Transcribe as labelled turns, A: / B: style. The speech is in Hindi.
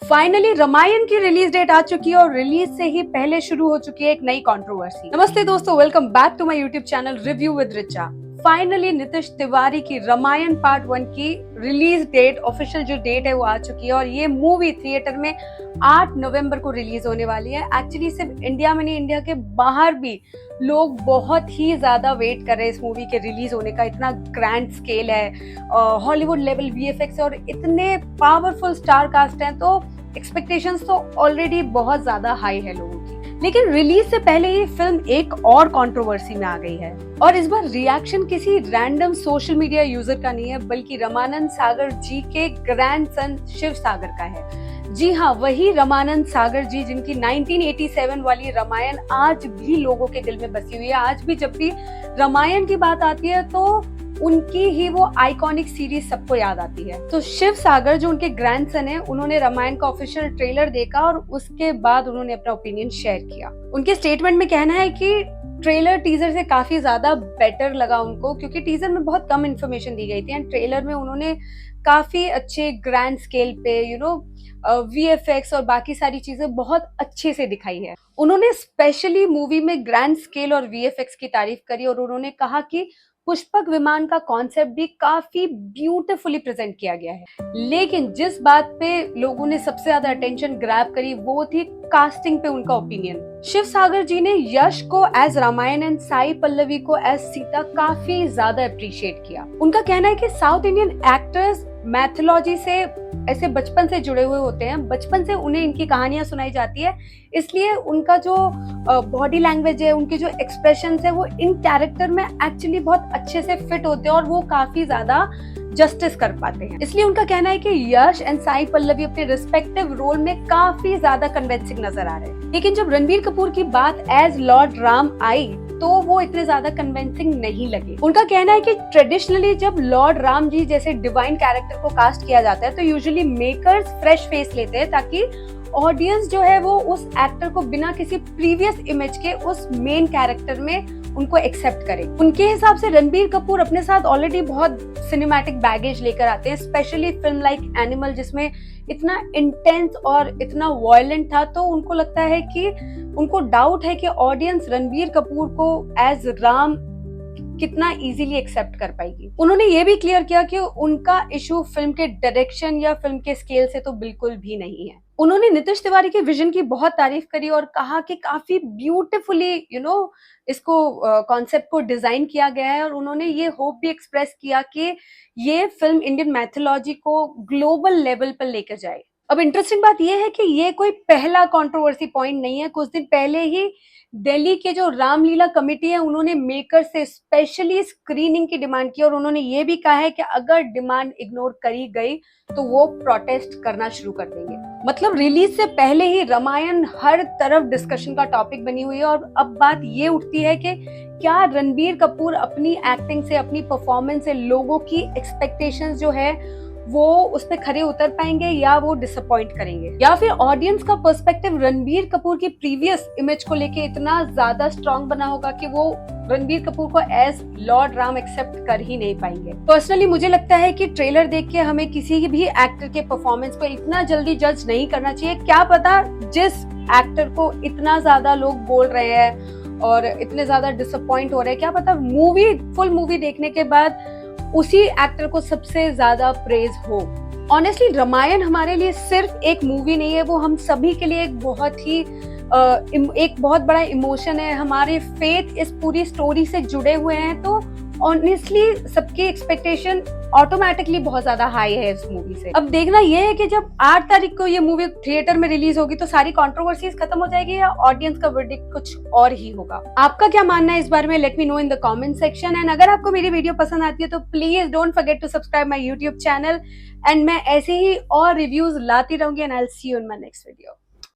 A: फाइनली रामायण की रिलीज डेट आ चुकी है और रिलीज से ही पहले शुरू हो चुकी है एक नई कंट्रोवर्सी। नमस्ते दोस्तों, welcome back to my YouTube channel review with Richa. Finally Nitish Tiwari की रामायण पार्ट 1 की रिलीज डेट, ऑफिशियल जो डेट है वो आ चुकी है और ये मूवी थिएटर में 8 नवंबर को रिलीज होने वाली है। एक्चुअली सिर्फ इंडिया में नहीं, इंडिया के बाहर भी लोग बहुत ही ज्यादा वेट कर रहे हैं इस मूवी के रिलीज होने का। इतना ग्रैंड स्केल है, हॉलीवुड लेवल वीएफएक्स और इतने पावरफुल स्टार कास्ट हैं, तो एक्सपेक्टेशंस तो ऑलरेडी बहुत ज्यादा हाई है लोगों की। लेकिन रिलीज से पहले ही फिल्म एक और कंट्रोवर्सी में आ गई है और इस बार रिएक्शन किसी रैंडम सोशल मीडिया यूजर का नहीं है, बल्कि रामानंद सागर जी के ग्रैंडसन शिव सागर का है। जी हाँ, वही रामानंद सागर जी जिनकी 1987 वाली रामायण आज भी लोगों के दिल में बसी हुई है। आज भी जब भी रामायण की बात आती है तो उनकी ही वो आइकॉनिक सीरीज सबको याद आती है। तो शिव सागर जो उनके ग्रैंडसन है, उन्होंने रामायण का ऑफिशियल ट्रेलर देखा और उसके बाद उन्होंने अपना ओपिनियन शेयर किया। उनके स्टेटमेंट में कहना है कि ट्रेलर टीजर से काफी ज्यादा बेटर लगा उनको, क्योंकि टीजर में बहुत कम इन्फॉर्मेशन दी गई थी एंड ट्रेलर में उन्होंने काफी अच्छे ग्रैंड स्केल पे वीएफएक्स और बाकी सारी चीजें बहुत अच्छे से दिखाई है। उन्होंने स्पेशली मूवी में ग्रैंड स्केल और वीएफएक्स की तारीफ करी और उन्होंने कहा कि पुष्पक विमान का कॉन्सेप्ट भी काफी ब्यूटीफुली प्रेजेंट किया गया है। लेकिन जिस बात पे लोगों ने सबसे ज्यादा अटेंशन ग्रैब करी वो थी कास्टिंग पे उनका ओपिनियन। शिव सागर जी ने यश को एज रामायण एंड साई पल्लवी को एज सीता काफी ज्यादा अप्रिशिएट किया। उनका कहना है कि साउथ इंडियन एक्टर्स मैथोलॉजी से ऐसे बचपन से जुड़े हुए होते हैं, बचपन से उन्हें इनकी कहानियां सुनाई जाती है, इसलिए उनका जो बॉडी लैंग्वेज है, उनके जो एक्सप्रेशंस है, वो इन कैरेक्टर में एक्चुअली बहुत अच्छे से फिट होते हैं और वो काफी ज्यादा जस्टिस कर पाते हैं। इसलिए उनका कहना है कि यश एंड साई पल्लवी अपने रिस्पेक्टिव रोल में काफी ज्यादा कन्विंसिंग नजर आ रहे हैं। लेकिन जब रणबीर कपूर की बात एज लॉर्ड राम आई तो वो इतने ज्यादा कन्विंसिंग नहीं लगे। उनका कहना है कि ट्रेडिशनली जब लॉर्ड राम जी जैसे डिवाइन कैरेक्टर को कास्ट किया जाता है तो यूजुअली मेकर्स फ्रेश फेस लेते हैं ताकि ऑडियंस जो है वो उस एक्टर को बिना किसी प्रीवियस इमेज के उस मेन कैरेक्टर में उनको एक्सेप्ट करे। उनके हिसाब से रणबीर कपूर अपने साथ ऑलरेडी बहुत सिनेमैटिक बैगेज लेकर आते हैं, स्पेशली फिल्म लाइक एनिमल जिसमें इतना इंटेंस और इतना वायलेंट था, तो उनको लगता है कि उनको डाउट है कि ऑडियंस रणबीर कपूर को एज राम कितना इजीली एक्सेप्ट कर पाएगी। उन्होंने ये भी क्लियर किया कि उनका इशू फिल्म के डायरेक्शन या फिल्म के स्केल से तो बिल्कुल भी नहीं है। उन्होंने नीतीश तिवारी के विजन की बहुत तारीफ करी और कहा कि काफी ब्यूटीफुली इसको कॉन्सेप्ट को डिजाइन किया गया है और उन्होंने ये होप भी एक्सप्रेस किया कि ये फिल्म इंडियन मैथोलॉजी को ग्लोबल लेवल पर लेकर जाए। अब इंटरेस्टिंग बात यह है कि ये कोई पहला कंट्रोवर्सी पॉइंट नहीं है। कुछ दिन पहले ही दिल्ली के जो रामलीला कमेटी है उन्होंने मेकर से स्पेशली स्क्रीनिंग की डिमांड की और उन्होंने ये भी कहा है कि अगर डिमांड इग्नोर करी गई तो वो प्रोटेस्ट करना शुरू कर देंगे। मतलब रिलीज से पहले ही रामायण हर तरफ डिस्कशन का टॉपिक बनी हुई है और अब बात ये उठती है कि क्या रणबीर कपूर अपनी एक्टिंग से, अपनी परफॉर्मेंस से लोगों की एक्सपेक्टेशंस जो है वो उस पे खरे उतर पाएंगे या वो डिसअपॉइंट करेंगे, या फिर ऑडियंस का पर्सपेक्टिव रणबीर कपूर की प्रीवियस इमेज को लेके इतना ज्यादा स्ट्रांग बना होगा कि वो रणबीर कपूर को एज लॉर्ड राम एक्सेप्ट कर ही नहीं पाएंगे। पर्सनली मुझे लगता है कि ट्रेलर देख के हमें किसी भी एक्टर के परफॉर्मेंस को इतना जल्दी जज नहीं करना चाहिए। क्या पता जिस एक्टर को इतना ज्यादा लोग बोल रहे हैं और इतने ज्यादा डिसअपॉइंट हो रहे हैं, क्या पता फुल मूवी देखने के बाद उसी एक्टर को सबसे ज्यादा प्रेज हो। ऑनेस्टली रामायण हमारे लिए सिर्फ एक मूवी नहीं है, वो हम सभी के लिए एक बहुत बड़ा इमोशन है। हमारे फेथ इस पूरी स्टोरी से जुड़े हुए हैं, तो ऑनेस्टली सबकी एक्सपेक्टेशन ऑटोमेटिकली बहुत ज्यादा हाई है इस मूवी से। अब देखना ये है कि जब 8 तारीख को ये मूवी थिएटर में रिलीज होगी तो सारी कंट्रोवर्सीज खत्म हो जाएगी या ऑडियंस का वर्डिक्ट कुछ और ही होगा। आपका क्या मानना है इस बारे में? Let me know in the comment section. And अगर आपको मेरी वीडियो पसंद आती है तो please don't forget to subscribe my YouTube channel and मैं ऐसे ही और रिव्यूज लाती रहूंगी and I will see you in my next video.